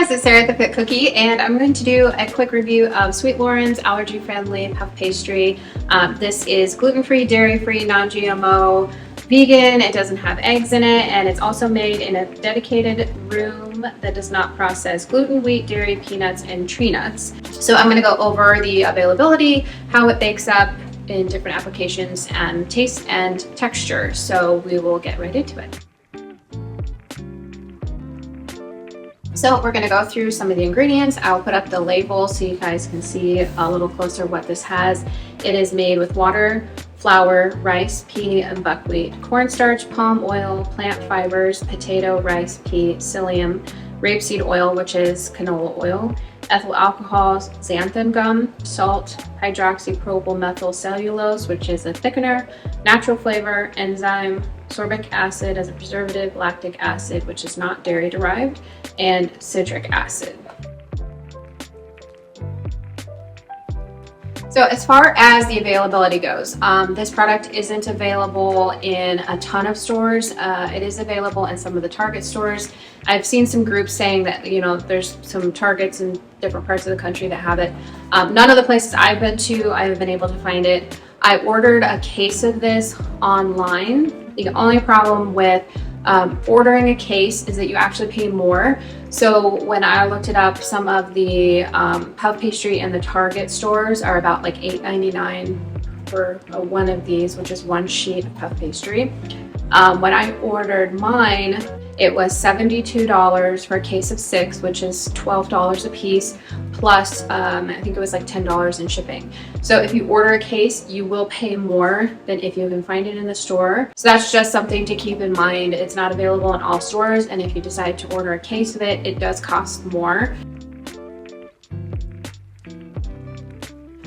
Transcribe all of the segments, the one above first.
guys, it's Sarah the Fit Cookie, and I'm going to do a quick review of Sweet Loren's allergy-friendly puff pastry. This is gluten-free, dairy-free, non-GMO, vegan. It doesn't have eggs in it, and it's also made in a dedicated room that does not process gluten, wheat, dairy, peanuts, and tree nuts. So I'm going to go over the availability, how it bakes up in different applications, and taste and texture. So we will get right into it. So we're going to go through some of the ingredients. I'll put up the label so you guys can see a little closer what this has. It is made with water, flour, rice, pea, and buckwheat, cornstarch, palm oil, plant fibers, potato, rice, pea, psyllium, rapeseed oil, which is canola oil, ethyl alcohol, xanthan gum, salt, hydroxypropyl methyl cellulose, which is a thickener, natural flavor, enzyme, sorbic acid as a preservative, lactic acid, which is not dairy derived, and citric acid. So as far as the availability goes, this product isn't available in a ton of stores. It is available in some of the Target stores. I've seen some groups saying that, you know, there's some Targets in different parts of the country that have it. None of the places I've been to, I have been able to find it. I ordered a case of this online. The only problem with ordering a case is that you actually pay more. So when I looked it up, some of the puff pastry in the Target stores are about like $8.99 for one of these, which is one sheet of puff pastry. When I ordered mine, it was $72 for a case of 6, which is $12 a piece, plus I think it was like $10 in shipping. So if you order a case, you will pay more than if you can find it in the store. So that's just something to keep in mind. It's not available in all stores, and if you decide to order a case of it, it does cost more.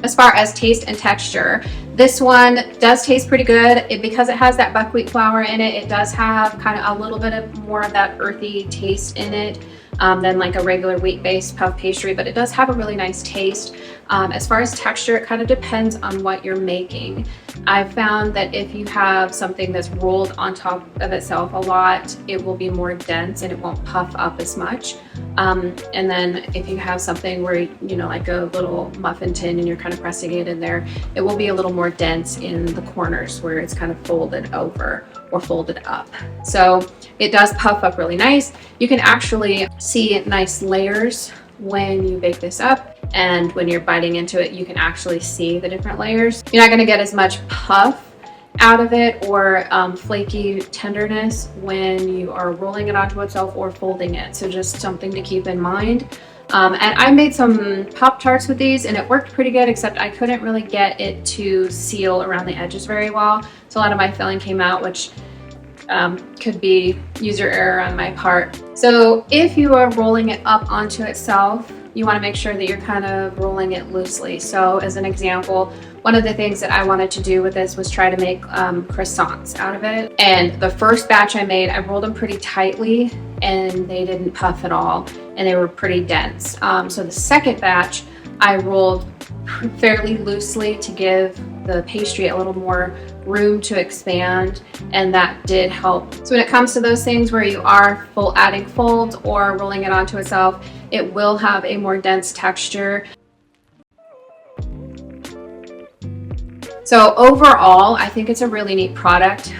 As far as taste and texture, this one does taste pretty good. Because it has that buckwheat flour in it, it does have kind of a little bit of more of that earthy taste in it than like a regular wheat-based puff pastry, but it does have a really nice taste. As far as texture, it kind of depends on what you're making. I've found that if you have something that's rolled on top of itself a lot, it will be more dense and it won't puff up as much. And then if you have something where, you know, like a little muffin tin and you're kind of pressing it in there, it will be a little more dense in the corners where it's kind of folded over or folded up. So it does puff up really nice. You can actually see nice layers when you bake this up, and when you're biting into it, you can actually see the different layers. You're not going to get as much puff out of it or flaky tenderness when you are rolling it onto itself or folding it. So just something to keep in mind. And I made some Pop-Tarts with these and it worked pretty good, except I couldn't really get it to seal around the edges very well. So a lot of my filling came out, which could be user error on my part. So if you are rolling it up onto itself, you want to make sure that you're kind of rolling it loosely. So as an example, one of the things that I wanted to do with this was try to make croissants out of it. And the first batch I made, I rolled them pretty tightly and they didn't puff at all, and they were pretty dense. So the second batch, I rolled fairly loosely to give the pastry a little more room to expand, and that did help. So when it comes to those things where you are adding folds or rolling it onto itself, it will have a more dense texture. So overall, I think it's a really neat product.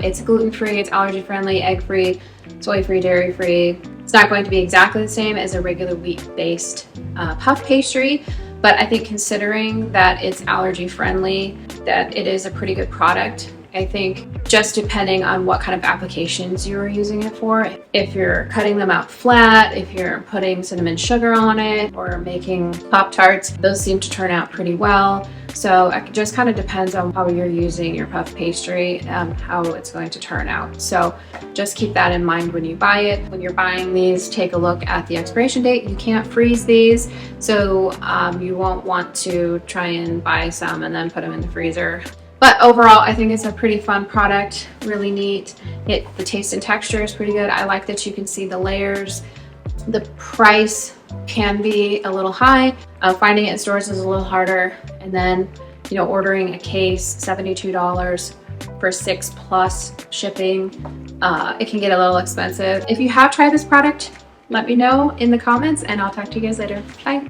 It's gluten-free, it's allergy-friendly, egg-free, soy-free, dairy-free. It's not going to be exactly the same as a regular wheat-based puff pastry, but I think considering that it's allergy-friendly, that it is a pretty good product. I think just depending on what kind of applications you're using it for, if you're cutting them out flat, if you're putting cinnamon sugar on it, or making Pop-Tarts, those seem to turn out pretty well. So it just kind of depends on how you're using your puff pastry, how it's going to turn out. So just keep that in mind when you buy it. When you're buying these, take a look at the expiration date. You can't freeze these, so you won't want to try and buy some and then put them in the freezer. But overall, I think it's a pretty fun product, really neat. The taste and texture is pretty good. I like that you can see the layers. The price can be a little high. Finding it in stores is a little harder. And then, you know, ordering a case, $72 for 6+ shipping, it can get a little expensive. If you have tried this product, let me know in the comments, and I'll talk to you guys later. Bye.